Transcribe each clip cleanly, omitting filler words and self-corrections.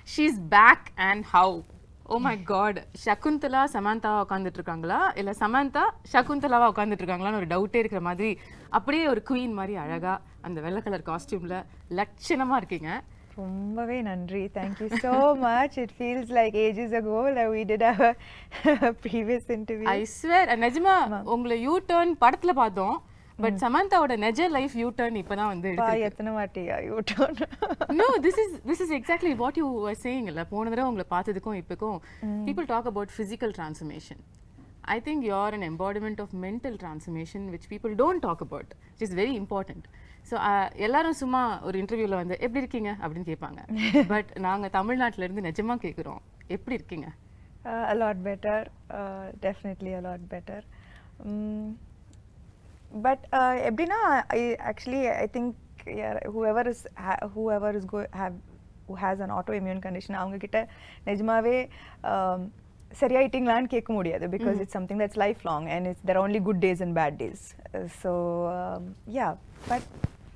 she's back and how? Oh my god, Shakuntala Samantha உட்கார்ந்துட்டு இருக்காங்களா இல்ல Samantha Shakuntalaவா உட்கார்ந்துட்டு இருக்காங்களான்னு ஒரு டவுட்டே இருக்கிற மாதிரி அப்படியே ஒரு குயின் மாதிரி அழகா அந்த வெள்ளை கலர் காஸ்டியூம்ல லட்சணமா இருக்கீங்க. ரொம்பவே நன்றி. Thank you so much. It feels like ages ago that we did our previous interview. I swear, நிஜமா உங்களை யூ டர்ன் படத்துல பார்த்தோம். பட் சமந்தாவோட நெஜ லைஃப் யூ டர்ன் இப்பதான் வந்து எடுத்து எத்தனை வாட்டியா U turn? No, this is exactly what you were saying. இல்ல போன தடவை உங்களை பார்த்ததுக்கும் இப்போக்கும் people talk about physical transformation. I think you're an embodiment of mental transformation which people don't talk about, which is very important. So எல்லாரும் சும்மா ஒரு இன்டர்வியூவில் வந்து எப்படி இருக்கீங்க அப்படின்னு கேட்பாங்க. பட் நாங்கள் தமிழ்நாட்டில இருந்து நிஜமா கேட்குறோம், எப்படி இருக்கீங்க? A lot better, definitely a lot better. But எப்படின்னா I think whoever who has an autoimmune condition அவங்க கிட்ட நிஜமாவே சரியாயிட்டீங்களான்னு கேட்க முடியாது, because it's something that's lifelong and there are only good days and bad days. So yeah, but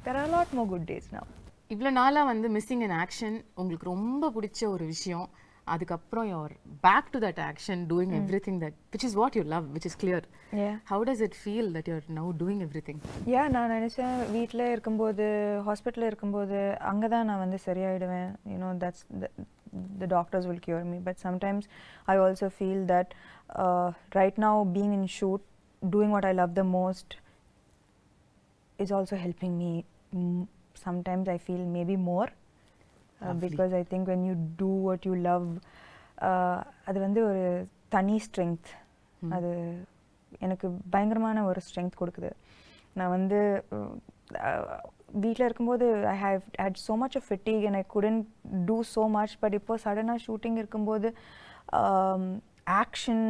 there are a lot more good days now. இவ்வளோ நாளாக வந்து missing in action உங்களுக்கு ரொம்ப பிடிச்ச ஒரு விஷயம், அதுக்கப்புறம் you're back to that action doing everything that which is what you love, which is clear. Yeah. How does it feel that you're now doing everything? Yeah, நான் நினைச்சேன் வீட்டில் இருக்கும்போது ஹாஸ்பிட்டலில் இருக்கும்போது அங்கே தான் நான் வந்து சரியாயிடுவேன், you know, that's the doctors will cure me. But sometimes I also feel that right now being in shoot, doing what I love the most is also helping me. Sometimes I feel maybe more because I think when you do what you love, அது வந்து ஒரு தனி strength, அது எனக்கு பயங்கரமான ஒரு strength கொடுக்குது. நான் வந்து வீட்டில் இருக்கும்போது I have had so much of fatigue and I couldn't do so much. But இப்போ சடனாக ஷூட்டிங் இருக்கும்போது action,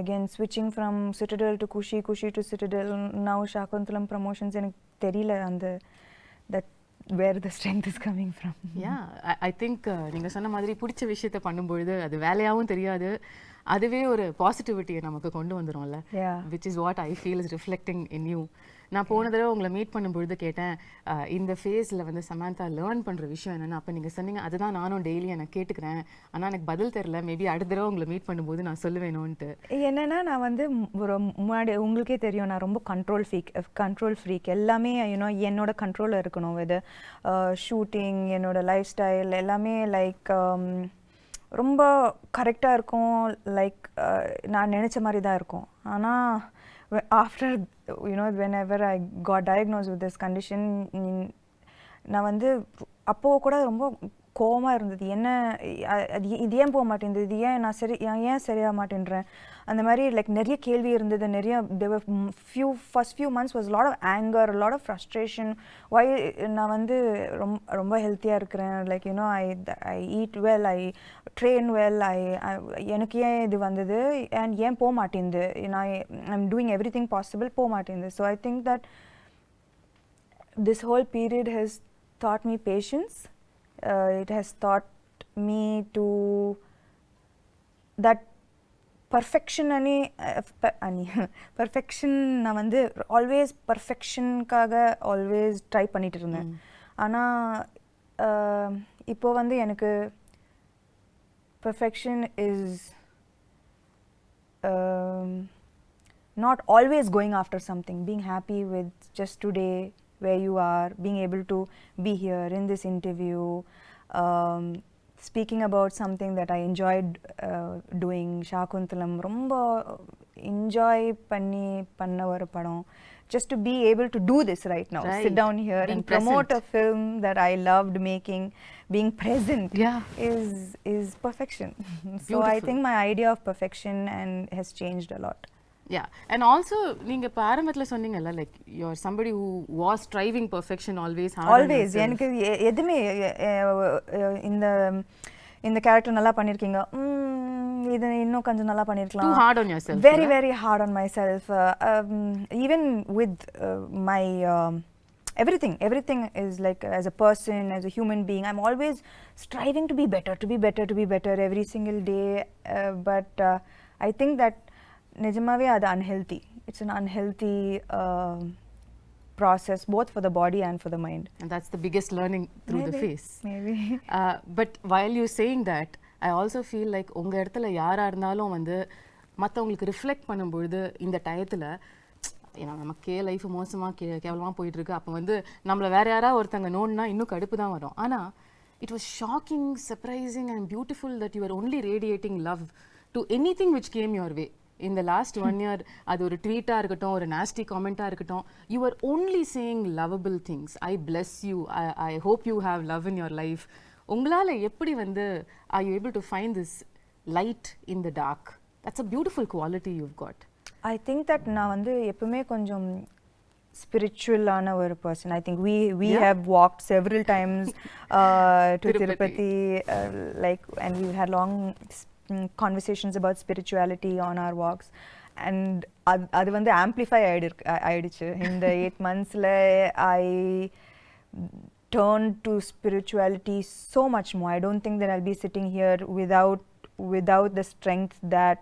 again switching from Citadel to Kushi to Citadel, now Shaakuntalam promotions, எனக்கு தெரியல அந்த that where the strength is coming from. Yeah, I think நீங்க சொன்ன மாதிரி பிடிச்ச விஷயத்தை பண்ணும்பொழுது அது வேலையாகவும் தெரியாது, அதுவே ஒரு பாசிட்டிவிட்டியை நமக்கு கொண்டு வந்துடும்ல. which is what I feel is reflecting in you. நான் போன தடவை உங்களை மீட் பண்ணும்பொழுது கேட்டேன் இந்த ஃபேஸில் வந்து சமந்தா லேர்ன் பண்ணுற விஷயம் என்னென்னு. அப்போ நீங்கள் சொன்னீங்க அதுதான் நானும் டெய்லி எனக்கு கேட்டுக்கிறேன், ஆனால் எனக்கு பதில் தெரில, மேபி அடுத்த தடவை உங்களை மீட் பண்ணும்போது நான் சொல்லுவேணும்ன்ட்டு. என்னென்னா நான் வந்து ஒரு முன்னாடி உங்களுக்கே தெரியும் நான் ரொம்ப கண்ட்ரோல் ஃப்ரீக், எல்லாமே யூனோ என்னோட கண்ட்ரோலில் இருக்கணும். இது ஷூட்டிங், என்னோட லைஃப் ஸ்டைல் எல்லாமே லைக் ரொம்ப கரெக்டாக இருக்கும், லைக் நான் நினச்ச மாதிரி தான் இருக்கும். ஆனால் after, you know, whenever I got diagnosed with this condition, நான் வந்து அப்போ கூட ரொம்ப கோவமாக இருந்தது. என்ன இது ஏன் போக மாட்டேங்குது, இது ஏன் நான் ஏன் சரியாக மாட்டேன்றேன், அந்த மாதிரி லைக் நிறைய கேள்வி இருந்தது. நிறைய first few months was a lot of anger, a lot of frustration. why நான் வந்து ரொம்ப ஹெல்த்தியாக இருக்கிறேன், like you know I eat well, I train well, எனக்கு ஏன் இது வந்தது and ஏன் போக மாட்டேங்குது, I'm doing everything possible, போக மாட்டேங்குது. So I think that this whole period has taught me patience. It has taught me to that perfection perfection நான் வந்து ஆல்வேஸ் பர்ஃபெக்ஷனுக்காக ஆல்வேஸ் ட்ரை பண்ணிட்டு இருந்தேன். ஆனால் இப்போ வந்து எனக்கு perfection is not always going after something, being happy with just today where you are, being able to be here in this interview, speaking about something that I enjoyed doing. Shaakuntalam romba enjoy panna ஒரு படம். Just to be able to do this right now, sit down here and promote a film that I loved making, being present is perfection. So I think my idea of perfection has changed a lot. Yeah, and also நீங்க ஆரம்பத்துல சொன்னீங்கல்ல like you're somebody who was striving perfection always. எனக்கு எதுமே இந்த character நல்லா பண்ணிருக்கீங்க, இது இன்னும் கொஞ்சம் நல்லா பண்ணிருக்கலாம். Too hard on yourself. Very hard on myself. Even with my everything is like as a person, as a human being, I'm always striving to be better every single day. But I think that நிஜமாவே அது unhealthy. It's an unhealthy process both for the body and for the mind. And that's the biggest learning through the phase. Maybe. But while you saying that, I also feel like உங்க இடத்துல யாரா இருந்தாலும் வந்து மற்றவங்களுக்கு reflect பண்ணும்பொழுது இந்த டயத்தில் ஏன்னா நமக்கே லைஃப் மோசமாக கேவலமாக போயிட்டுருக்கு, அப்போ வந்து நம்மளை வேற யாராவது ஒருத்தங்க நோன்னா இன்னும் கடுப்பு தான் வரும். ஆனால் it was shocking, surprising and beautiful that you were only radiating love to anything which came your way. In the last 1 year, அது ஒரு ட்வீட்டாக இருக்கட்டும், ஒரு nasty comment-ஆக இருக்கட்டும், you were only saying lovable things. I bless you. I hope you have love in your life. உங்களால் எப்படி வந்து are you able to find this light in the dark? That's a beautiful quality you've got. I think that நான் வந்து எப்பவுமே கொஞ்சம் spiritual-ஆன ஒரு person. I think we have walked several times to Tirupati, like, and we've had long conversations about spirituality on our walks, and அது வந்து amplify ஆயிடுச்சு in the 8 monthsல. I turned to spirituality so much more. I don't think that I'll be sitting here without the strength that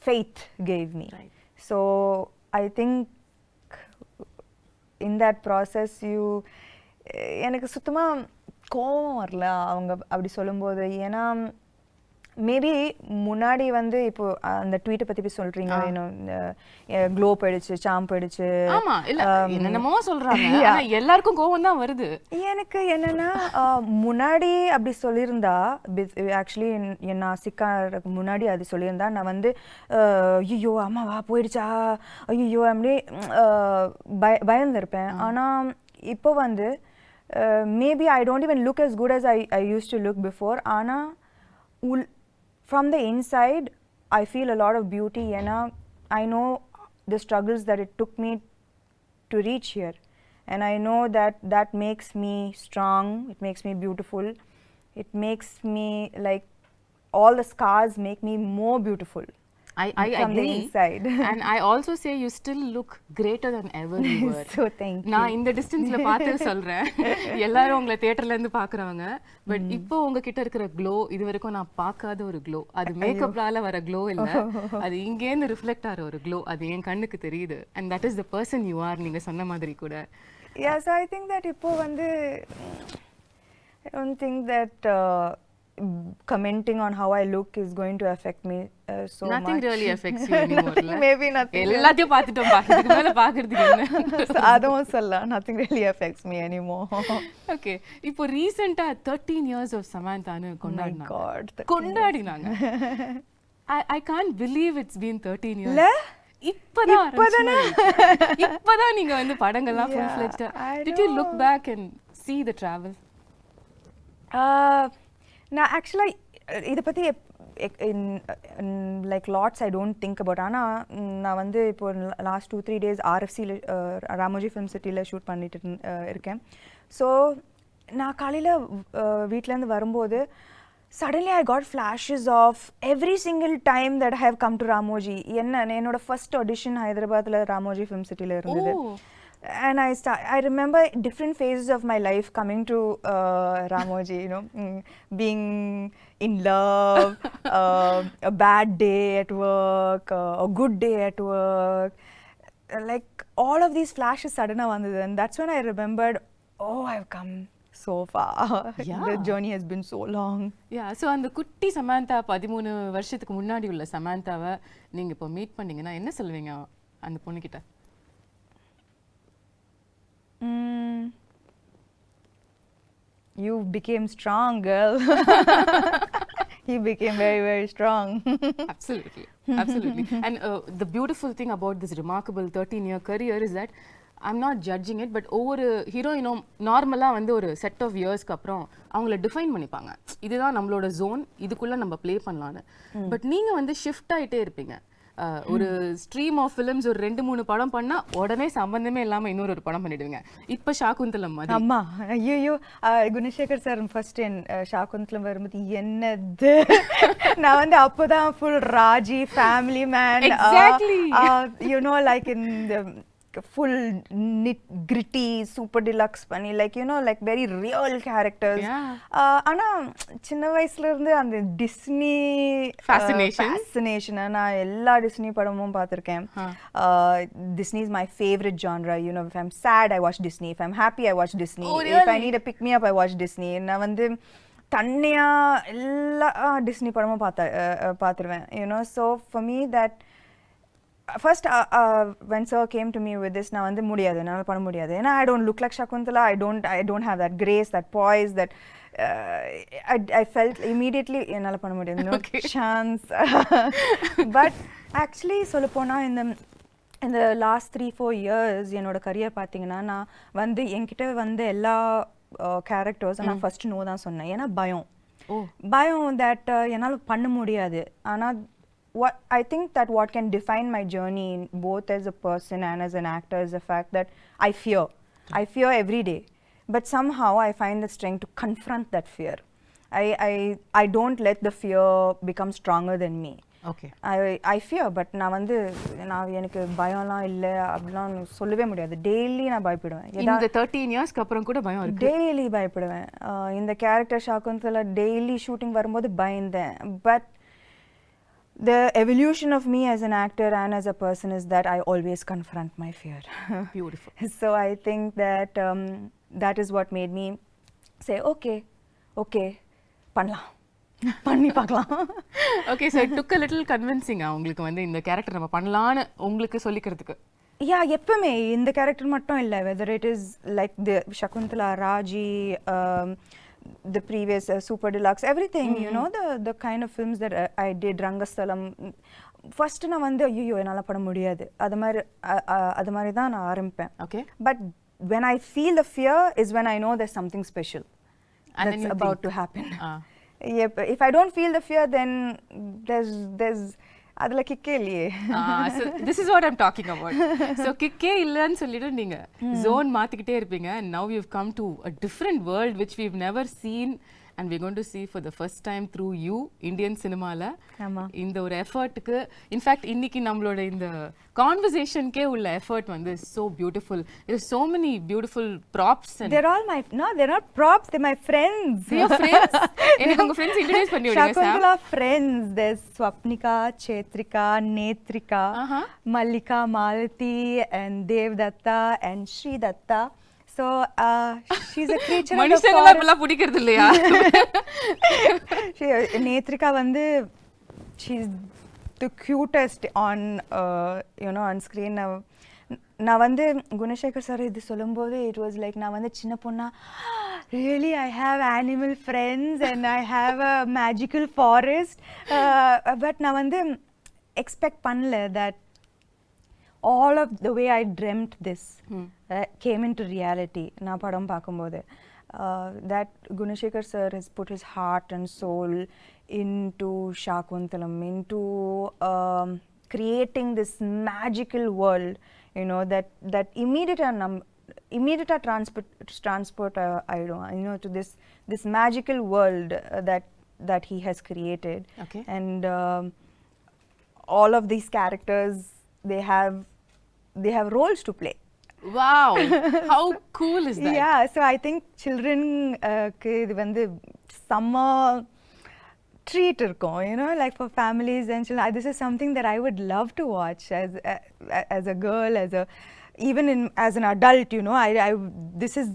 faith gave me. Right. So I think in that process எனக்கு சுத்தமா கோவம் வரல அவங்க அப்படி சொல்லும்போது. ஏன்னா maybe முன்னாடி வந்து இப்போ அந்த ட்வீட்டை பத்தி போய் சொல்றீங்க, க்ளோ போயிடுச்சு, சாம் போயிடுச்சு, ஆமா இல்ல என்னென்னமோ சொல்றாங்க, ஆனா எல்லாருக்கும் கோவம் தான் வருது. எனக்கு என்னன்னா முன்னாடி அப்படி சொல்லியிருந்தா, ஆக்சுவலி நான் சிக்காருக்கு முன்னாடி அது சொல்லியிருந்தா நான் வந்து ஐயோ அம்மாவா போயிடுச்சா, ஐயோ அப்படி பயந்துருப்பேன். ஆனா இப்போ வந்து maybe I don't even look as good as I used to look before. ஆனா from the inside I feel a lot of beauty. I know the struggles that it took me to reach here, and I know that makes me strong, it makes me beautiful, it makes me like all the scars make me more beautiful. I from agree. The inside. And I also say you still look greater than ever you were. So thank you. நான் இந்த டிஸ்டன்ஸ்ல பார்த்து சொல்றேன், எல்லாரும் உங்களை தியேட்டர்ல இருந்து பாக்குறவங்க, பட் இப்போ உங்ககிட்ட இருக்கிற க்ளோ இது வரைக்கும் நான் பார்க்காத ஒரு க்ளோ. அது மேக்கப்லால வர க்ளோ இல்ல, அது இங்கேருந்து ரிஃப்ளெக்ட் ஆகிற ஒரு க்ளோ. அது என் கண்ணுக்கு தெரியுது. And that is the person you are. நீங்க சொன்ன மாதிரி கூட. Yes, I think that இப்போ வந்து I don't think that commenting on how I look is going to affect me so nothing much. Nothing really affects you anymore. Maybe nothing. எல்லாத்தையும் பார்த்துட்டோம், இதுக்கு மேல பார்க்கிறதுக்கு என்ன? அதுவும் சொல்லலாம். Nothing really affects me anymore. Okay, இப்போ ரீசெண்டா 13 years of Samanthaன்னு கொண்டாடினாங்க. My God. கொண்டாடினாங்க. I can't believe it's been 13 years. இல்ல? இப்பதான் நீங்க வந்து படங்கள்லாம் full fledged. Did you look back and see the travel? நான் ஆக்சுவலாக இதை பற்றி like lots I don't think about. ஆனால் நான் வந்து இப்போ லாஸ்ட் 2-3 days RFCயில் ராமோஜி ஃபிலிம் சிட்டியில் ஷூட் பண்ணிட்டு இருக்கேன். ஸோ நான் காலையில் வீட்டிலேருந்து வரும்போது suddenly I got flashes of every single time that I have come to Ramoji. என்னோட ஃபர்ஸ்ட் ஆடிஷன் ஹைதராபாத்தில் ராமோஜி ஃபிலிம் சிட்டியில் இருந்தது. And I remember different phases of my life coming to Ramoji, being in love, a bad day at work, a good day at work, like all of these flashes suddenly vandhu, and that's when I remembered, oh, I've come so far. Yeah. The journey has been so long. Yeah, so அந்த குட்டி சமந்தா 13 வருஷத்துக்கு முன்னாடி உள்ள சமந்தாவை நீங்க இப்போ meet பண்ணீங்கன்னா என்ன சொல்வீங்க அந்த பொண்ணு கிட்ட? You became strong, girl. You became very, very strong. Absolutely, absolutely. And the beautiful thing about this remarkable 13-year career is that I'm not judging it, but ஒவ்வொரு ஹீரோயினும் நார்மலாக வந்து ஒரு செட் ஆஃப் இயர்ஸ்க்கு அப்புறம் அவங்கள டிஃபைன் பண்ணிப்பாங்க, இதுதான் நம்மளோட ஜோன், இதுக்குள்ளே நம்ம ப்ளே பண்ணலான்னு. பட் நீங்கள் வந்து ஷிஃப்ட் ஆகிட்டே இருப்பீங்க. ஒரு ஸ்ட்ரீம் ஆஃப் ஃபிலிம்ஸ் ஒரு 2-3 படம் பண்ணா உடனே சம்பந்தமே இல்லாம இன்னொரு படம் பண்ணிடுவீங்க. இப்ப ஷாகுந்தலம் மாதிரி. அம்மா ஐயோ, குணசேகர் சார் ஃபர்ஸ்ட் ஷாகுந்தலம் வரும்போது என்னது, நான் வந்து அப்போதான் full Raji family man, exactly, you know, like in full gritty super deluxe பண்ணி like you know like very real characters. ஆனா சின்ன வயசுல இருந்து அந்த டிஸ்னி fascination நான் எல்லா டிஸ்னி படமும் பார்த்திருக்கேன். Disney is my favorite genre. You know, if I'm sad I watch Disney, if I'm happy I watch Disney. Oh, really? If I need a pick me up I watch Disney. நான் வந்து தன்னையா எல்லா Disney படமும் பார்த்துருவேன். You know, so for me that first when sir came to me with this நான் வந்து முடியாது, என்னால் பண்ண முடியாது, ஏன்னா I don't look like Shaakuntala, I don't have that grace, that poise, that I felt immediately என்னால் பண்ண முடியாது, no chance. But actually சொல்லப்போனா in the last 3-4 years என்னோட கரியர் பார்த்தீங்கன்னா நான் வந்து என்கிட்ட வந்து எல்லா கேரக்டர்ஸ் நான் ஃபர்ஸ்ட் நோ தான் சொன்னேன். ஏன்னா பயம் that என்னால் பண்ண முடியாது. ஆனால் what I think that what can define my journey both as a person and as an actor is the fact that I fear every day, but somehow I find the strength to confront that fear. I don't let the fear become stronger than me. Okay. I fear, but நான் வந்து நான் எனக்கு பயம்லாம் இல்லை அப்படிலாம் சொல்லவே முடியாது. Daily நான் பயப்படுவேன். இந்த 13 இயர்ஸ்க்கு அப்புறம் கூட பயம் இருக்கு? டெய்லி பயப்படுவேன். இந்த கேரக்டர் ஷாக்குந்தலா டெய்லி ஷூட்டிங் வரும்போது பயந்தேன். But the evolution of me as an actor and as a person is that I always confront my fear. Beautiful. So I think that that is what made me say okay பண்ணி பார்க்கலாம். Okay, so it took a little convincing உங்களுக்கு வந்து இந்த character நம்ம பண்ணலாம்னு உங்களுக்கு சொல்லிக்கிறதுக்கு. எப்பவுமே இந்த கேரக்டர் மட்டும் இல்லை, whether it is like the Shaakuntala, Raji, the previous super deluxe, everything, you know, the kind of films that I did, Rangastalam, first நான் வந்து ஐயோ என்னால் பண்ண முடியாது, அது மாதிரி தான் நான் ஆரம்பிப்பேன். Okay. But when I feel the fear is when I know there's something special that's about to happen. If I don't feel the fear, then there's adla kikke இல்லையே. So this is what I'm talking about. So kikke இல்லன்னு சொல்லிட்டு நீங்க zone மாத்திக்கிட்டே இருப்பீங்க, and now you've come to a different world which we've never seen and we're going to see for the first time through you Indian cinema-ல. இந்த ஒரு எஃபர்ட்டுக்கு in fact இன்னைக்கு நம்மளோட இந்த கான்வர்சேஷனுக்கே உள்ள எஃபர்ட் வந்து so beautiful. There's so many beautiful props and they're not props, they're my friends. Your friends? எனக்கு உங்க friends introduce பண்ணி விடுங்க sir. Shaakuntala friends, there's Swapnika, Chetrika, Netrika, Mallika, Malati and Devdatta and Sri Datta. So she's a creature of the forest. மனுஷங்கள அப்பலாம் பிடிக்கிறது இல்லையா? நேத்ரிகா வந்து she's the cutest on you know on screen. நான் வந்து Gunasekar sir இது சொல்லும்போது it was like நான் வந்து சின்ன பொண்ணா really I have animal friends and I have a magical forest, but நான் வந்து expect பண்ணல that all of the way I dreamt this came into reality. Na padam paakumbodhu that Gunashekar sir has put his heart and soul into Shaakuntalam, into creating this magical world, you know, that immediate transport I don't, you know, to this magical world that he has created. Okay. And all of these characters, they have roles to play. Wow, how cool is that? Yeah, so I think children இது வந்து summer treat இருக்கும், you know, like for families and children. This is something that I would love to watch as a girl, even as an adult, you know. This is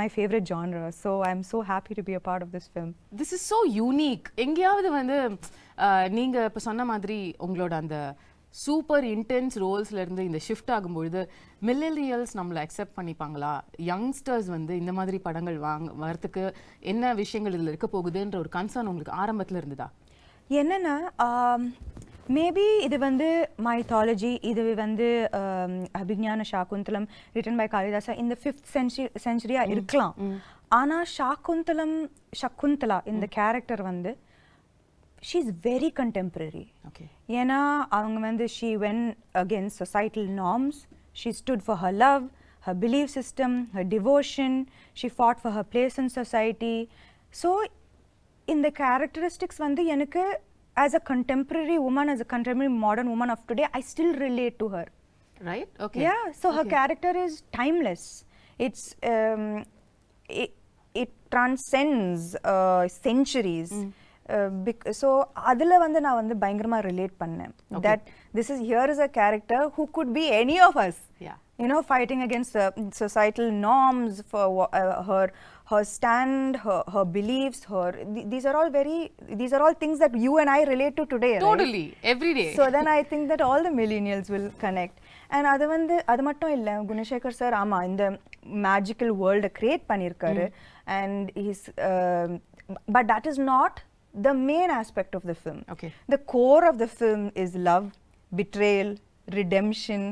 my favorite genre, so I'm so happy to be a part of this film. This is so unique. எங்கயாவது வந்து நீங்க இப்ப சொன்ன மாதிரி உங்களோட அந்த super intense ரோல்ஸ்ல இருந்து இந்த ஷிஃப்ட் ஆகும்பொழுது மில்லேனியல்ஸ் நம்மளை அக்செப்ட் பண்ணிப்பாங்களா, யங்ஸ்டர்ஸ் வந்து இந்த மாதிரி படங்கள் வரத்துக்கு என்ன விஷயங்கள் இதில் இருக்க போகுதுன்ற ஒரு கன்சர்ன் உங்களுக்கு ஆரம்பத்தில் இருந்ததா? என்னன்னா மேபி இது வந்து மைத்தாலஜி, இது வந்து அபிஞான ஷாகுந்தலம் ரிட்டன் பை காளிதாசா இந்த 5th century இருக்கலாம். ஆனால் சகுந்தலா இந்த கேரக்டர் வந்து she's very contemporary. Okay. ஏன்னா அவங்க வந்து she went against societal norms, she stood for her love, her belief system, her devotion, she fought for her place in society. So இந்த characteristics வந்து எனக்கு as a contemporary woman, as a contemporary modern woman of today, I still relate to her. Right? Okay. Yeah, so her character is timeless. It's it transcends centuries. So adula vandu na vandu bayangarama relate pannேன். That this is here is a character who could be any of us. Yeah. You know, fighting against societal norms for her stand, her beliefs, these are all things that you and I relate to today, totally, right? every day. So then I think that all the millennials will connect. And அது மட்டும் இல்ல, Gunasekar sir ஆமா இந்த magical வேர்ல்ட create பண்ணிருக்காரு. And he's but that is not the main aspect of the film. Okay. The core of the film is love, betrayal, redemption,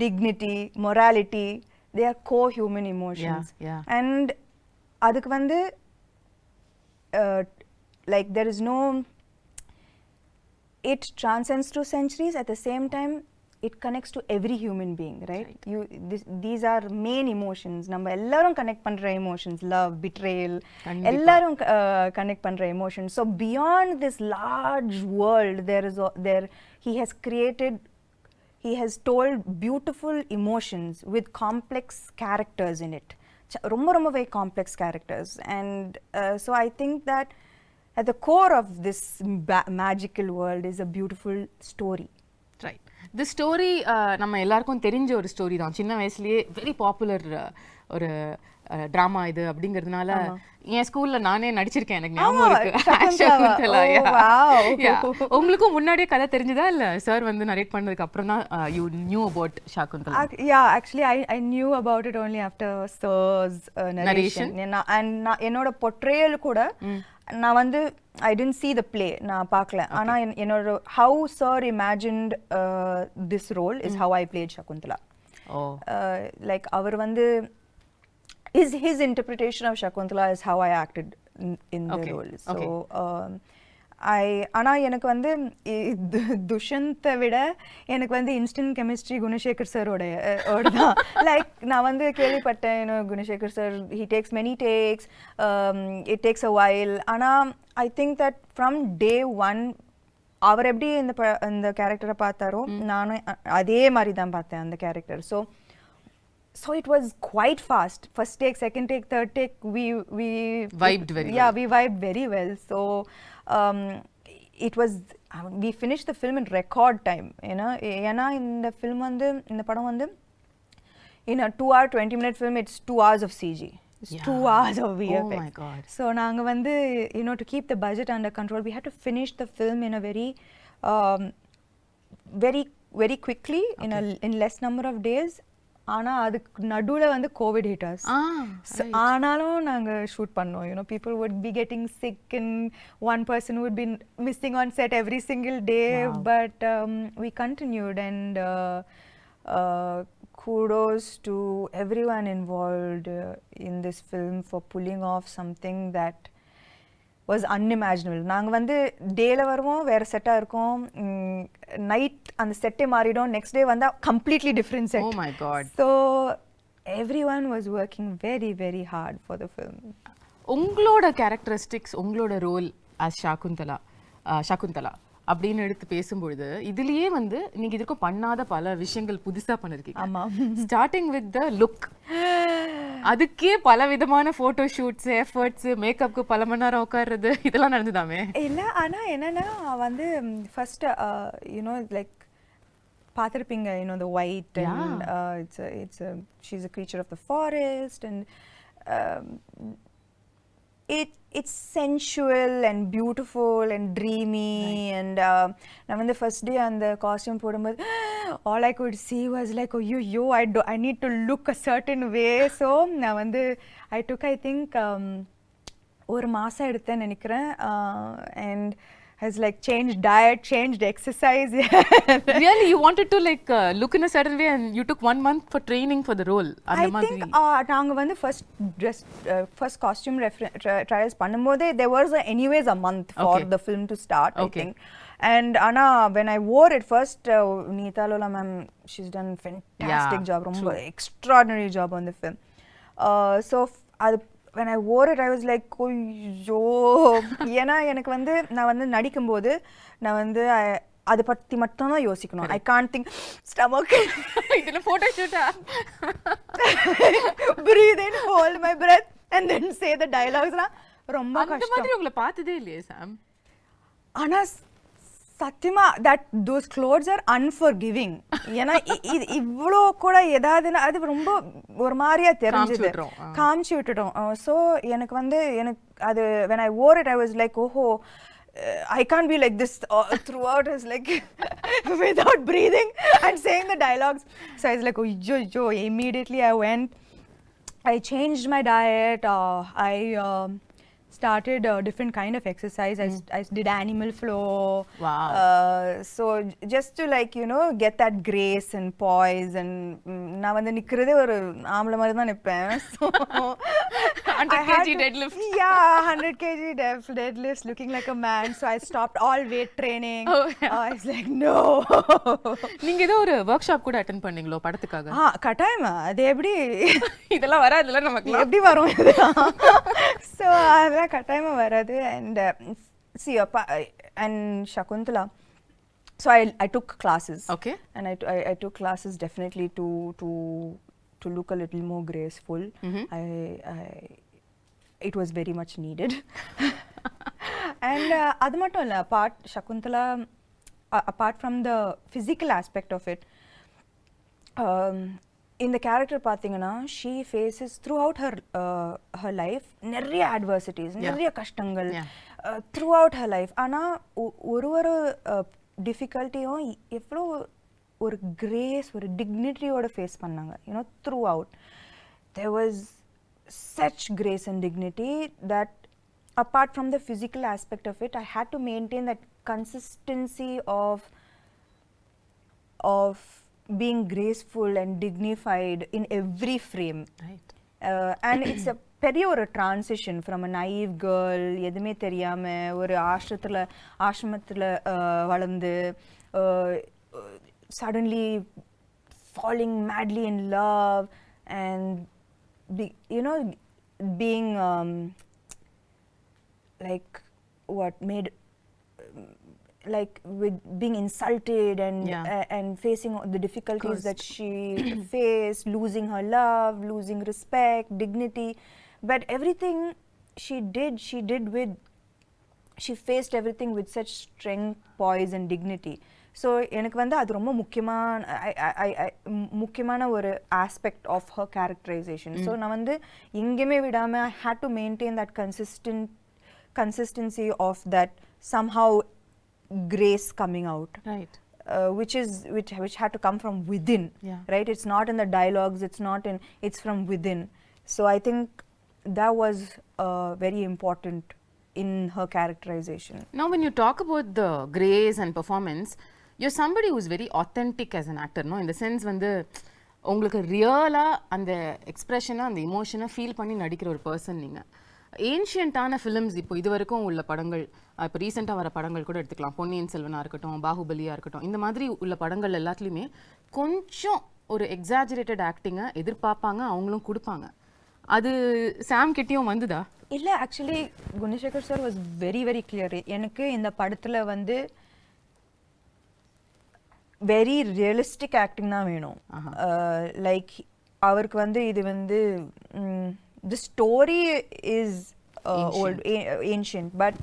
dignity, morality. They are core human emotions. Yeah. And adukku vandu like there is no, it transcends to centuries. At the same time it connects to every human being, right? These are main emotions. நம்ம எல்லாரும் connect பண்ற emotions, love, betrayal, எல்லாரும் connect பண்ற emotions. So beyond this large world, he has told beautiful emotions with complex characters in it. ரொம்ப very complex characters. And so I think that at the core of this magical world is a beautiful story. Right. The story நம்ம எல்லாருக்கும் தெரிஞ்ச ஒரு story தான். சின்ன வயசுலயே very popular ஒரு drama இது அப்படிங்கிறதுனால என் ஸ்கூல்ல நானே நடிச்சிருக்கேன், எனக்கு ஞாபகம் இருக்கு. ஷாகுந்தலா. உங்களுக்கும் முன்னாடியே கதை தெரிஞ்சதா இல்ல சார் வந்து நரேட் பண்ணதுக்கு அப்புறம் தான் you knew about Shaakuntalam? Yeah, actually I knew about it only after sir's narration. And என்னோட portrayal கூட நான் வந்து I didn't see the play, நான் பார்க்கல. ஆனா என்னோட how sir imagined this role is how I played Shaakuntala. Like அவர் வந்து his interpretation of Shaakuntala is how I acted in the role. So ஆனா எனக்கு வந்து துஷந்தை விட எனக்கு வந்து இன்ஸ்டன்ட் கெமிஸ்ட்ரி குணசேகர் சாரோட தான். லைக் நான் வந்து கேள்விப்பட்டேன், Gunasekar sir he takes many takes, it takes a while. ஆனா I think that from day one அவர் எப்படி இந்த கேரக்டரை பார்த்தாரோ நானும் அதே மாதிரி தான் பார்த்தேன் அந்த character. So it was quite fast. First take, second take, third take, we vibed very well. Yeah, we vibed very well. So it was, we finished the film in record time, you know. ஏன்னா இந்த film வந்து இந்த படம் வந்து in a 2-hour 20-minute film, it's 2 hours of CG. It's 2 hours of VFX. Oh my god. So நாங்க வந்து, you know, to keep the budget under control, we had to finish the film in a very quickly, in less number of days. ஆனா அதுக்கு நடுவுல வந்து Covid hit us. ஆனாலும் நாங்க shoot பண்ணோம். You know, people would be getting sick and one person would be missing on set every single day. Wow. But we continued, and kudos to everyone involved in this film for pulling off something that was unimaginable. நாங்க வந்து டேல வருவோம், வேற செட்டா இருக்கும், night அந்த செட்டே மாறிடும், நெக்ஸ்ட் டே வந்தா completely different set. Oh my god. So everyone was working very very hard for the film. உங்களோட கேரக்டரிஸ்டிக்ஸ், உங்களோட ரோல் as ஷாகுந்தலா அப்படின்னு எடுத்து பேசும்பொழுது இதுலயே வந்து நீங்க இதுக்கும் பண்ணாத பல விஷயங்கள் புதுசா பண்ணிருக்கீங்க. ஆமா. ஸ்டார்டிங் வித் த லுக், அதுக்கே பல விதமான போட்டோ ஷூட்ஸ், எஃபர்ட்ஸ், மேக்கப்க்கு பல மணி நேரம் உட்கார்றது, இதெல்லாம் நடந்துதாமே? இல்ல, ஆனா என்னன்னா வந்து ஃபர்ஸ்ட் you know, like பார்த்திருப்பீங்க, you know, the white, and she's a creature of the forest, and it's sensual and beautiful and dreamy. Right. And நான் வந்து first day அந்த costume போடும்போது all I could see was like, oh yo, I need to look a certain way. So நான் வந்து I took, I think ஒரு மாசம் எடுத்தேன்னு நினைக்கிறேன். And has like changed diet, changed exercise. Really, you wanted to like look in a certain way, and you took 1 month for training for the role? I think நாங்க வந்து first costume trials பண்ணும்போதே there was anyways a month for the film to start, I think. And Anna, when I wore it first, Neeta Lola ma'am, she's done fantastic job, ரொம்ப extraordinary job on the film. So when I wore it, I was like, ஐயோ, ஏன்னா எனக்கு வந்து நான் வந்து நடிக்கும்போது நான் வந்து அதை பற்றி மட்டும் தான் யோசிக்கணும். ஐ கான்ட் திங்க் ஸ்டமக் இதுல photo ஷூட்டா breathe in, hold my breath and then say the dialogues ரொம்ப அந்த கஷ்டம். மாதிரி உங்களை பார்த்ததே இல்லையே சாம். ஆனா சத்தியமா that those clothes are unforgiving. ஏன்னா இவ்வளோ கூட ஏதாவதுன்னா அது ரொம்ப ஒரு மாதிரியா தெரிஞ்சது, காமிச்சு விட்டுட்டோம். ஸோ எனக்கு அது when I wore it I was like oh I can't be like this throughout. It's like without breathing and saying the dialogues. So I was like oh immediately I went, I changed my diet, I started a different kind of exercise. I did animal flow. Wow. So just to like get that grace and poise, and நான் வந்து நிக்கிறதே ஒரு ஆம்பளை மாதிரி தான் நிப்பேன். So 100 kg deadlift. Yeah, 100 kg deadlifts, looking like a man. So I stopped all weight training. I was like no. நீங்க ஏதோ ஒரு work shop கூட அட்டெண்ட் பண்ணீங்களோ படத்துக்காக? கட்டாயமா. அது எப்படி இதெல்லாம் வராதுல நமக்கு. எப்படி வரும் இதெல்லாம்? So அதெல்லாம் கட்டாயமா வராது. And see and Shaakuntalam, so I took classes. Okay. And I took classes definitely to look a little more graceful. It was very much needed. And அது மட்டும் இல்ல, apart from the physical aspect of it, இந்த character பார்த்தீங்கன்னா she faces throughout her life நிறைய adversities, நிறைய கஷ்டங்கள் throughout her life. ஆனால் ஒரு டிஃபிகல்ட்டியும் எவ்வளோ ஒரு கிரேஸ், ஒரு டிக்னிட்டியோட ஃபேஸ் பண்ணாங்க. throughout there was such grace and dignity that apart from the physical aspect of it I had to maintain that consistency of being graceful and dignified in every frame. Right. And it's a பெரிய ஒரு transition from a naive girl, எதுவுமே தெரியாம ஒரு ஆசிரமத்தில் வளர்ந்து suddenly falling madly in love and being like what made like with being insulted and facing the difficulties that she faced, losing her love, losing respect, dignity, but everything she faced everything with such strength, poise and dignity. So எனக்கு வந்து அது ரொம்ப முக்கியமான ஒரு aspect of her characterization. So நான் வந்து எங்கேயுமே விடாம I had to maintain that consistency of that somehow grace coming out, right? Which had to come from within, right? It's not in the dialogues, it's from within. So I think that was very important in her characterization. Now when you talk about the grace and performance, you're somebody who's very authentic as an actor, no? In the sense வந்து உங்களுக்கு ரியலா அந்த எக்ஸ்பிரஷனை, அந்த இமோஷனை feel பண்ணி நடிக்கிற ஒரு person நீங்கள். ஏன்ஷியன்ட்டான ஃபிலிம்ஸ் இப்போ இது வரைக்கும் உள்ள படங்கள், இப்போ ரீசெண்டாக வர படங்கள் கூட எடுத்துக்கலாம், பொன்னியின் செல்வனாக இருக்கட்டும், பாகுபலியாக இருக்கட்டும், இந்த மாதிரி உள்ள படங்கள் எல்லாத்துலேயுமே கொஞ்சம் ஒரு எக்ஸாஜரேட்டட் ஆக்டிங்கை எதிர்பார்ப்பாங்க, அவங்களும் கொடுப்பாங்க. அது சாம் கிட்டேயும் வந்துதா? இல்லை, actually Gunasekar sir was very very clear. எனக்கு இந்த படத்தில் வந்து வெரி ரியலிஸ்டிக் ஆக்டிங் தான் வேணும். லைக் அவருக்கு வந்து இது வந்து the story is old, ancient, but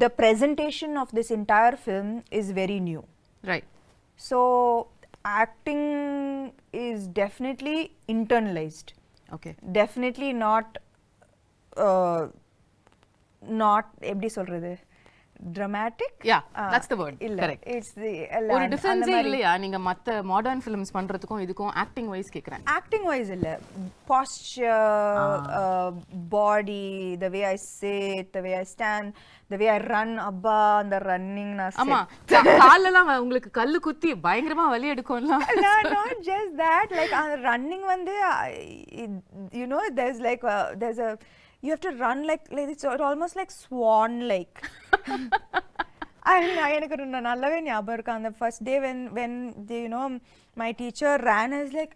the presentation of this entire film is very new. Right. So acting is definitely internalized. Okay. Definitely not எப்படி சொல்றது, dramatic. Yeah, that's the word. Correct. It's the ஒரு difference இல்லையா நீங்க மத்த modern films பண்றதுக்கும் இதுக்கும் acting wise கேக்குறேன்? Acting wise இல்ல, posture, body, the way I sit, the way I stand, the way I run, abba அந்த running நான் ஆமா காலெல்லாம் உங்களுக்கு கல்லு குத்தி பயங்கரமா வலி எடுக்கும்ல. Not just that, like running வந்து there's a you have to run like it's almost like swan like. எனக்கு நல்லாவே ஞாபகம் இருக்கு அந்த first day when my teacher ran, I was like,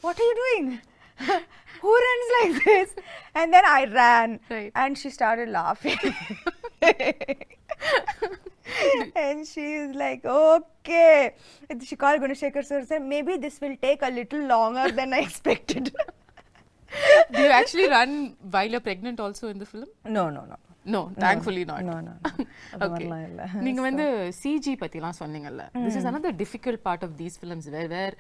what are you doing? Who runs like this? And then I ran, right. And she started laughing. And she is like, okay. And she called Gunashekhar sir and said, maybe this will take a little longer than I expected. Do you actually run while you're pregnant also in the film? No, no, no. No, thankfully not. No, no. Okay. நீங்க வந்து CG பத்திலாம் சொன்னீங்கல்ல. This is another difficult part of these films where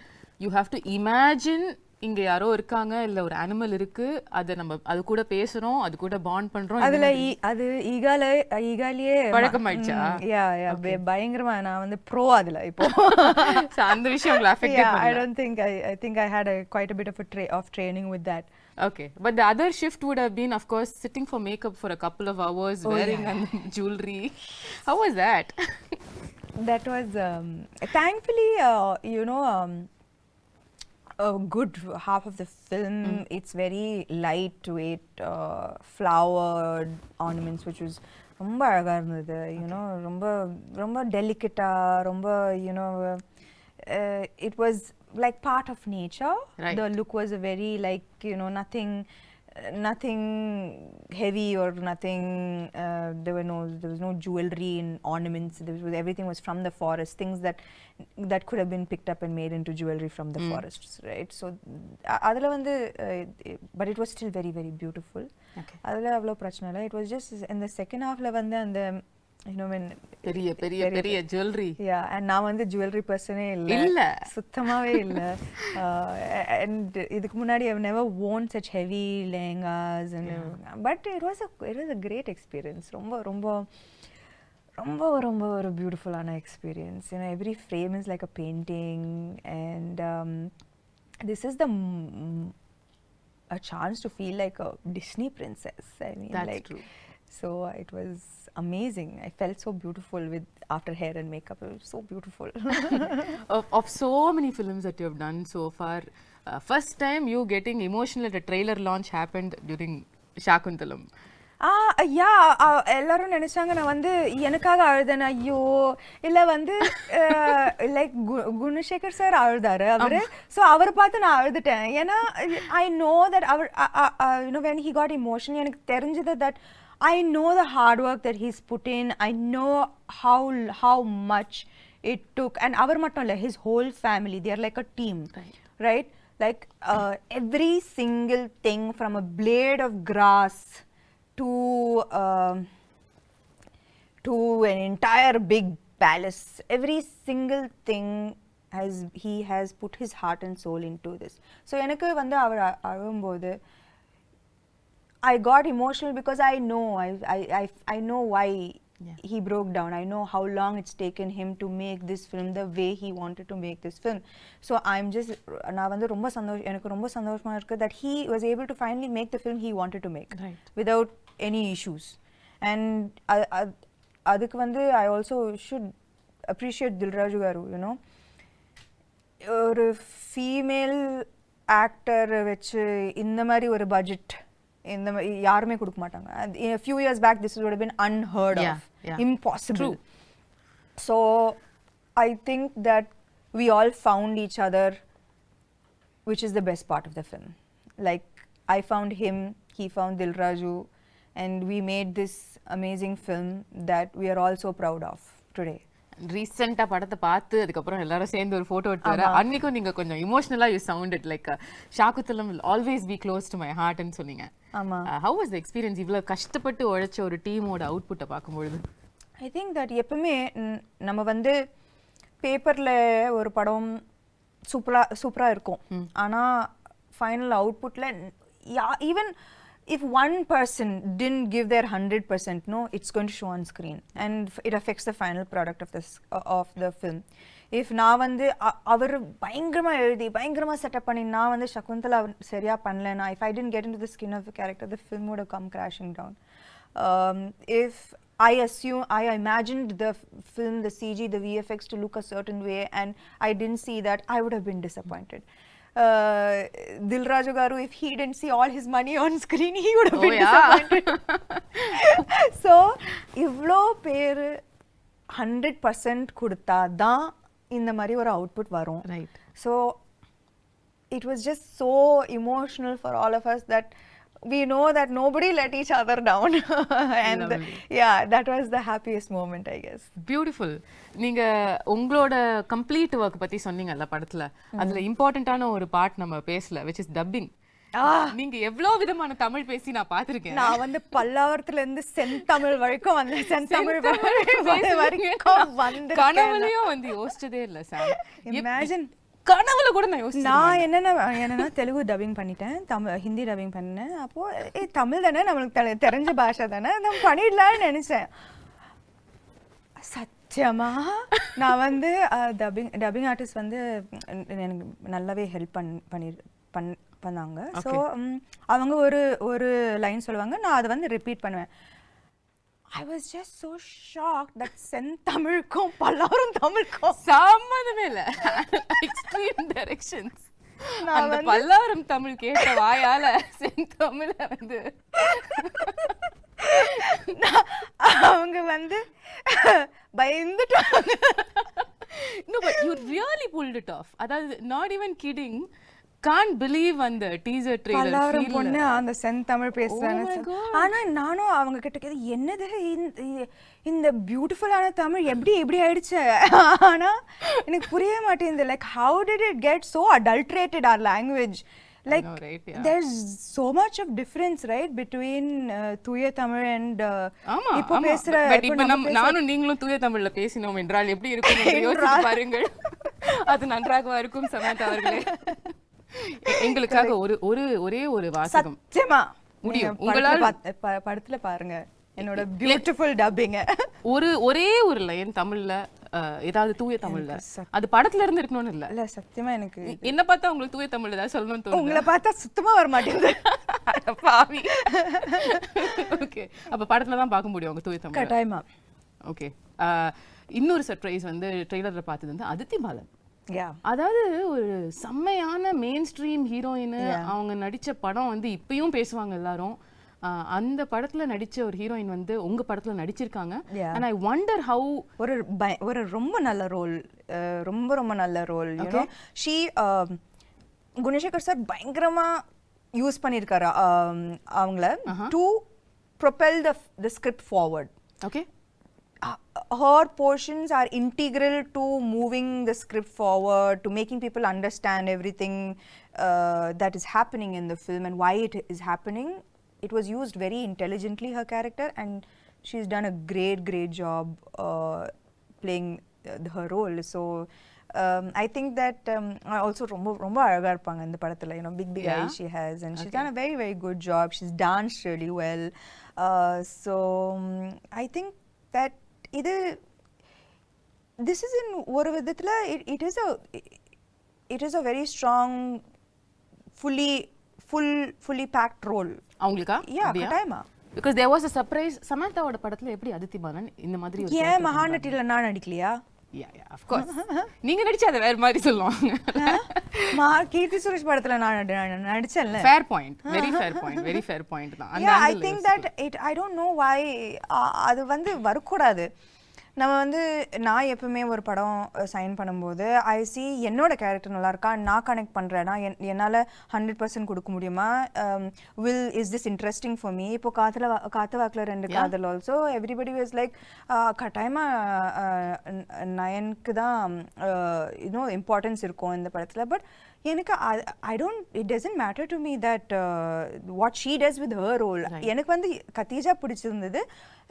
you have to imagine இங்க யாரோ இருக்காங்க இல்ல ஒரு animal இருக்கு அத நம்ம அது கூட பேசுறோம் அது கூட பாண்ட் பண்றோம் அதுல அது ஈகாலியே பழக்கமாயிடுச்சா பயங்கரமா நான் வந்து ப்ரோ அதுல இப்போ அந்த விஷயம் உங்களை அஃபெக்ட் பண்ணல I think I had quite a bit of training with that. Okay, but the other shift would have been, of course, sitting for makeup for a couple of hours, wearing jewelry. How was that? That was thankfully, a good half of the film. It's very lightweight, flowered ornaments, which was ரொம்ப அழகா இருந்தது. ரொம்ப டெலிகேட்டா ரொம்ப it was like part of nature. Right. The look was a very like nothing heavy or nothing. There was no jewelry and ornaments. Everything was from the forest. Things that could have been picked up and made into jewelry from the forests, right? So adula vandu but it was still very very beautiful. Okay. Adula avlo prachana illa. It was just in the second half la vandu and when பெரிய jewelry. Yeah, and நான் வந்து jewelry personே இல்ல சுத்தமாவே இல்ல. And இதுக்கு முன்னாடி I've never worn such heavy lehengas and but it was a great experience. ரொம்ப ஒரு beautiful ஆன experience. Every frame is like a painting and this is a chance to feel like a Disney princess. I mean, that's true. So it was amazing. I felt so beautiful after hair and makeup. It was so beautiful. of so many films that you have done so far, first time you getting emotional at a trailer launch happened during Shaakuntalam. எல்லாரும் நினைச்சாங்க நான் வந்து எனக்காக அழுதேன். ஐயோ இல்ல வந்து like Gunasekar sir அழுதாரு அவரு. ஸோ அவரை பார்த்து நான் அழுதுட்டேன். ஏன்னா ஐ நோ தட் அவர் when he got emotional எனக்கு தெரிஞ்சது that I know the hard work that he's put in. I know how much it took. And avar mattum illa, his whole family, they are like a team. Right? Like every single thing from a blade of grass to an entire big palace. Every single thing he has put his heart and soul into this. So enakku vandu avar alumbodhu I got emotional because I know why he broke down. I know how long it's taken him to make this film the way he wanted to make this film. So I'm just நான் வந்து எனக்கு ரொம்ப சந்தோஷமா இருக்கு that he was able to finally make the film he wanted to make without any issues. And அதுக்கு வந்து I also should appreciate Dilraju garu, ஒரு female actor வச்சு இந்த மாதிரி ஒரு பட்ஜெட் இந்த யாருமே கொடுக்க மாட்டாங்க. A few years back this would have been unheard of. Impossible. So I think that we all found each other, which is the best part of the film. Like I found him, he found Dilraju, and we made this amazing film that we are all so proud of today. ரீசெண்டா படத்தை பார்த்து அதுக்கப்புறம் எல்லாரும் சேர்ந்து ஒரு photo எடுத்து வர அன்னைக்கும் நீங்க கொஞ்சம் இமோஷனலா you sounded like Shakuntalam will always be close to my heart ன்னு சொன்னீங்க. ஆமா. How was the experience இவ்வளவு கஷ்டப்பட்டு உழைச்ச ஒரு டீமோட அவுட்புட்டை பார்க்கும்பொழுது? I think that எப்பவுமே நம்ம வந்து பேப்பர்ல ஒரு படம் சூப்பரா இருக்கும். ஆனா final அவுட்புட்ல even if one person didn't give their 100%, it's going to show on screen and it affects the final product of the film. If நான் வந்து அவர் பயங்கரமா எழுதி பயங்கரமா செட்டப் பண்ணி நான் வந்து சகுந்தலா சரியா பண்ணலனா, if I didn't get into the skin of the character, the film would have come crashing down. If I imagined the film, the CG, the VFX to look a certain way and I didn't see that, I would have been disappointed. Dilraju garu, if he didn't see all his money on screen, he would have been disappointed. So ivlo per 100% கொடுத்தா தான் இந்த மாதிரி ஒரு output வரும். Right. So it was just so emotional for all of us that we know that nobody let each other down. And yeah, that was the happiest moment, I guess. Beautiful. நீங்க உங்களோட complete work பத்தி சொன்னீங்கல்ல படத்துல, அதுல இம்பார்ட்டன்டான ஒரு part நம்ம பேசல, which is dubbing. நீங்க எவ்வளவு விதமான தமிழ் பேசி நான் பாத்திருக்கேன். நான் வந்து பல்லாவரத்துல இருந்து செந்தமிழ் வரைக்கும் வந்தேன். செந்தமிழ் வரைக்கும் வந்து கனவுலயும் வந்து யோசிச்சதே இல்ல சார். இமேஜின் கனவுல கூட நான் யோசிச்சேன். நான் என்னன்னா தெலுங்கு டப்பிங் பண்ணிட்டேன், ஹிந்தி டப்பிங் பண்ணேன். அப்போ தமிழ் தானே நம்மளுக்கு தெரிஞ்ச பாஷை தானே, நம்ம பண்ணிடலாம்னு நினைச்சேன். சத்தியமா நான் வந்து டப்பிங் ஆர்டிஸ்ட் வந்து எனக்கு நல்லாவே ஹெல்ப் பண்ணாங்க. ஸோ அவங்க ஒரு லைன் சொல்லுவாங்க, நான் அதை வந்து ரிப்பீட் பண்ணுவேன். I was just so shocked that செந்தமிழுக்கும் Pallavaram தமிழுக்கும் சம்மந்தமே இல்ல. Extreme directions. அந்த பல்லாவரம் தமிழ் கேட்ட வாயால செந்தமிழ வந்து அவங்க வந்து பயந்துட்டாங்க. No, but you really pulled it off. அதாவது not even kidding. Can't believe அந்த டீசர் ட்ரெய்லர் பல்லாவரம் பொண்ணு அந்த செந்தமிழ் பேசுறாங்க. ஆனா நானும் அவங்க கிட்ட கேது, என்னது இந்த பியூட்டிஃபுல்லான தமிழ் எப்படி ஆயிடுச்சு? ஆனா எனக்கு புரிய மாட்டேங்குது. Like how did it get so adulterated our language? Like there's so much of difference, right, between தூய தமிழ் and இப்போ பேசுற. பட் இப்போ நானும் நீங்களும் தூய தமிழ்ல பேசினோம் என்றால் எப்படி இருக்கும் என்று யோசிச்சு பாருங்கள். அது நன்றாக இருக்கும் சமந்தா அவர்களே. எங்களுக்காக ஒரே ஒரு வாசகம் சத்தியமா முடியும் உங்களால படத்துல பாருங்க என்னோட பியூட்டிஃபுல் டப்பிங். ஒரே ஒரு லைன் தமிழ்ல, ஏதாவது தூய தமிழ்ல, அது படத்துல இருந்து இருக்கணும்னு இல்ல சத்தியமா எனக்கு என்ன பார்த்தா உங்களுக்கு தூய தமிழ்ல ஏதாவது சொல்லணும்னு தோணுது? உங்களை பார்த்தா சுத்தமா வர மாட்டேங்குது. பாவி. ஓகே, அப்ப படத்துல தான் பார்க்க முடியும் உங்க தூய தமிழ் கட்டாயமா. ஓகே, இன்னொரு சர்ப்ரைஸ் வந்து ட்ரெய்லர்ல பார்த்தது வந்து அதித்தி பாலன். அதாவது ஒரு செம்மையான மெயின் ஸ்ட்ரீம் ஹீரோயின். அவங்க நடிச்ச படம் வந்து இப்பயும் பேசுவாங்க எல்லாரும். அந்த படத்துல நடிச்ச ஒரு ஹீரோயின் வந்து உங்க படத்துல நடிச்சிருக்காங்க. and I wonder how ஒரு ரொம்ப நல்ல ரோல், ரொம்ப நல்ல role. you know she Gunasekar sir பயங்கரமா யூஸ் பண்ணிருக்காரு அவங்கள to propel the script forward. okay, her portions are integral to moving the script forward, to making people understand everything that is happening in the film and why it is happening. It was used very intelligently, her character, and she's done a great job playing her role. So I think that also ரொம்ப அழகா இருப்பாங்க இந்த படத்துல. You know, big eyes she has, and she's done a very good job. She's danced really well. So I think that this is in ஒரு விதத்துல it is a very strong fully packed role. அவங்களுக்கா? கட்டாயமா. because there was a surprise. சமந்தாவோட படத்துல எப்படி அதித்தி பாலன் இந்த மாதிரி ஒரு ஏன் மகாநட்டில நான் நடிக்கலையா? yeah of course. நீங்க நடிச்சா அது வேற மாதிரி சொல்லுவாங்க. கீர்த்தி சுரேஷ் படத்துல நான் நடிச்சேன்ல. fair point, very fair point தான். yeah, I think that I don't know why அது வந்து வரக்கூடாது. நம்ம வந்து நான் எப்பவுமே ஒரு படம் சைன் பண்ணும்போது ஐ சி என்னோட கேரக்டர் நல்லா இருக்கா, நான் கனெக்ட் பண்ணுறேன்னா என்னால் 100% கொடுக்க முடியுமா, is this interesting for me. இப்போ காத்து வாக்கில் 2 காதல் ஆல்சோ எவ்ரிபடி வாஸ் லைக் கட்டாயமாக நயனுக்கு தான் இன்னும் இம்பார்ட்டன்ஸ் இருக்கும் இந்த படத்தில். பட் எனக்கு it doesn't matter to me that what she does with her role. எனக்கு வந்து கத்தீஜா பிடிச்சிருந்தது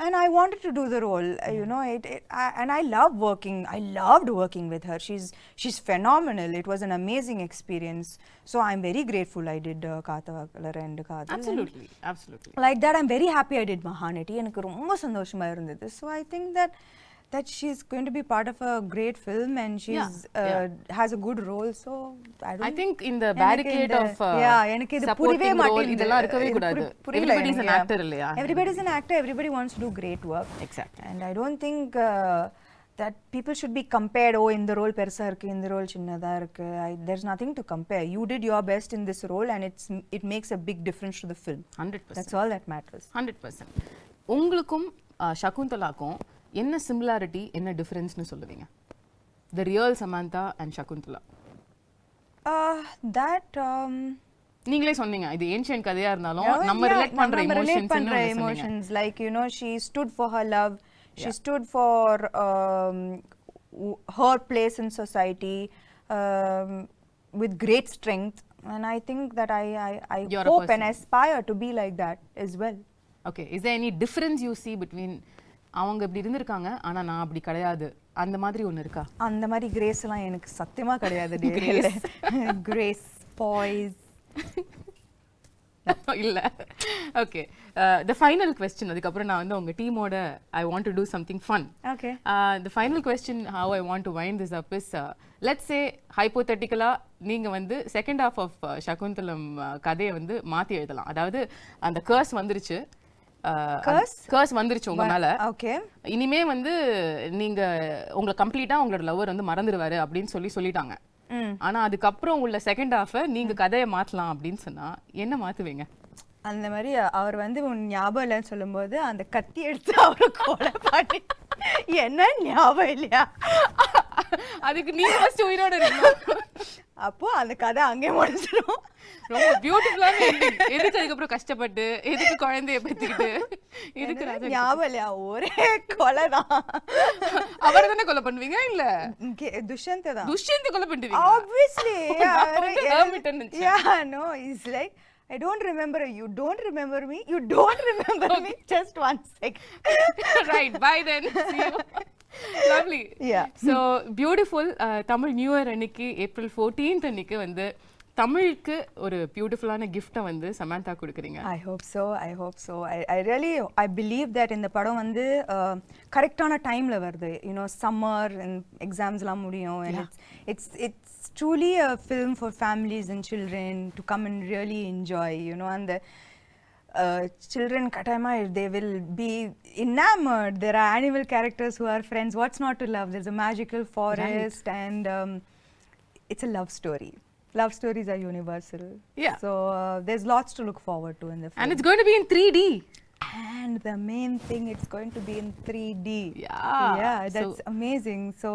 and I wanted to do the role. You know, and I loved working with her. She's phenomenal. It was an amazing experience. So I'm very grateful I did Kaathavakala and Kadal. Absolutely. Like that, I'm very happy I did Mahanati. எனக்கு ரொம்ப சந்தோஷமா இருந்தது. So I think that she's going to be part of a great film and she's has a good role. So I think in the barricade of எனக்கு இது புரியவே மாட்டேங்குது. இதெல்லாம் இருக்கவே கூடாது. Everybody is an actor இல்லையா? Everybody is an actor. Everybody wants to do great work. Exactly. And I don't think that people should be compared. Oh, இந்த role பெருசா இருக்கு, இந்த ரோல் சின்னதா இருக்கு. There's nothing to compare. You did your best in this role and it makes a big difference to the film. 100%. That's all that matters. 100%. உங்களுக்கும் ஷகுந்தலாக்கும் என்ன similarity, என்ன டிஃபரன்ஸ்னு சொல்லுவீங்க? The real Samantha and Shaakuntala. நீங்களே சொன்னீங்க இது ancient கதையா இருந்தாலும் நம்ம ரிலேட் பண்ற emotions like you know she stood for her love, she stood for her place in society with great strength, and I think that I hope and aspire to be like that as well. Okay, is there any difference you see between அவங்க இப்படி இருந்திருக்காங்க ஆனா நான் அப்படி கிடையாது அந்த மாதிரி ஒன்னு இருக்கா? அந்த மாதிரி கிரேஸ் எல்லாம் எனக்கு சத்தியமா கிடையாது. கிரேஸ் பாய்ஸ் இல்ல. ஓகே, the final question, அதுக்கு அப்புறம் நான் வந்து உங்க டீமோட I want to do something fun. Okay. The final question how I want to wind this up is let's say hypothetically நீங்க வந்து செகண்ட் half of Shaakuntalam கதையை வந்து மாத்தி எழுதலாம். அதாவது அந்த கர்ஸ் வந்துருச்சு, கர்ஸ் வந்துருச்சு உங்க மேல. ஓகே, இனிமே வந்து நீங்க உங்களை கம்ப்ளீட்டா உங்களோட லவர் வந்து மறந்துடுவாரு அப்படின்னு சொல்லிட்டாங்க. ஆனா அதுக்கப்புறம் உள்ள செகண்ட் ஹாஃப நீங்க கதையை மாத்தலாம் அப்படின்னு சொன்னா என்ன மாத்துவீங்க? அந்த மாதிரி அவர் வந்து உன் ஞாபகம் இல்லைன்னு சொல்லும்போது அந்த கத்தி எடுத்து அவரை கொலை பண்ணி என்ன ஞாபகம் இல்லையா, அதுக்கு நீ ஃபர்ஸ்ட் உயிரோட இருக்கணும். அப்போ அந்த கதை அங்கே முடிஞ்சிடும். ரொம்ப பியூட்டிஃபுல்லான எண்டிங். எதுக்கு அதுக்கப்புறம் கஷ்டப்பட்டு எதுக்கு குழந்தைய பெத்துக்கிட்டு இதுக்கு ஞாபகம் இல்லையா, ஒரே கொலை தான். அவரை தானே கொலை பண்ணுவீங்க? இல்ல துஷ்யந்த் தான். துஷ்யந்த் கொலை பண்ணுவீங்க obviously. yeah, no, he's like I don't remember you, don't remember me, you don't remember me, just 1 second. Right, bye then, see you. Lovely. Yeah. So beautiful. Tamil New Year அன்னைக்கு April 14th அன்னைக்கு வந்து தமிழுக்கு ஒரு பியூட்டிஃபுல்லான கிஃப்ட்டை வந்து சமந்தா கொடுக்குறீங்க. I hope so. I really believe that இந்த படம் வந்து கரெக்டான டைம்ல வருது. You know, summer and examsலாம் முடியும், and it's truly a film for families and children to come and really enjoy, you know, and the children katayama they will be enamored. There are animal characters who are friends. What's not to love? There's a magical forest, right. And it's a love story. Love stories are universal. Yeah. So there's lots to look forward to in the film. And it's going to be in 3D. And the main thing, it's going to be in 3D. Yeah. That's amazing. So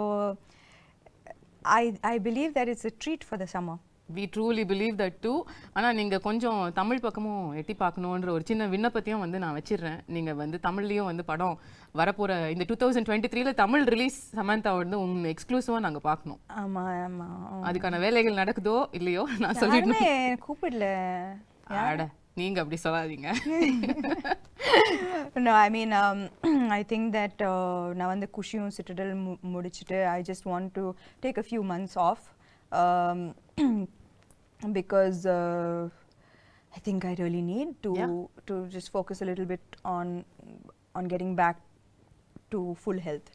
I believe that it's a treat for the summer. We truly believe that too. ஆனா நீங்க கொஞ்சம் தமிழ் பக்கமும் எட்டி பார்க்கணும்ன்ற ஒரு சின்ன விண்ணப்பத்தையும் வந்து நான் வச்சிடுறேன். நீங்க வந்து தமிழ்லயும் வந்து படம் வரப்போற இந்த 2023ல தமிழ் ரிலீஸ் சமந்தா வந்து உங்க எக்ஸ்க்ளூசிவா நாங்க பார்க்கணும். ஆமா. அதுக்கான வேலைகள் நடக்குதோ இல்லையோ நான் சொல்லிடுறேன். கூப்பிடல. அட நீங்க அப்படி சொல்லாதீங்க. No, I mean I think that நான் வந்து குஷியும் சிட்டடல் முடிச்சிட்டு I just want to take a few months off. Because I think I really need to just focus a little bit on getting back to full health.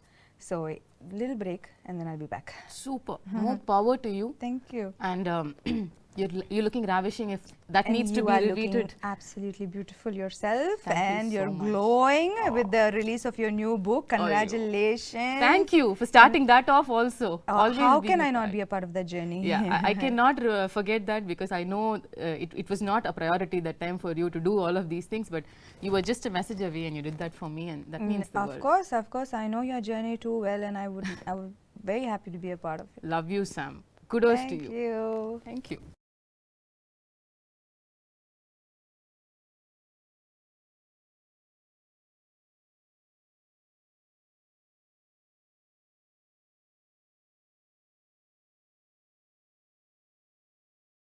So a little break and then I'll be back. Super. More power to you. Thank you. And you're looking ravishing. If that and needs to be repeated. Absolutely beautiful yourself. Thank and you so you're much. glowing with the release of your new book. Congratulations. Thank you for starting that off also. Always how can I not be a part of that journey? Yeah, I cannot forget that because I know it was not a priority that time for you to do all of these things, but you were just a message away and you did that for me, and that means the world. Of course, I know your journey too well, and I would very happy to be a part of it. Love you, Sam. Kudos to you. Thank you. Thank you.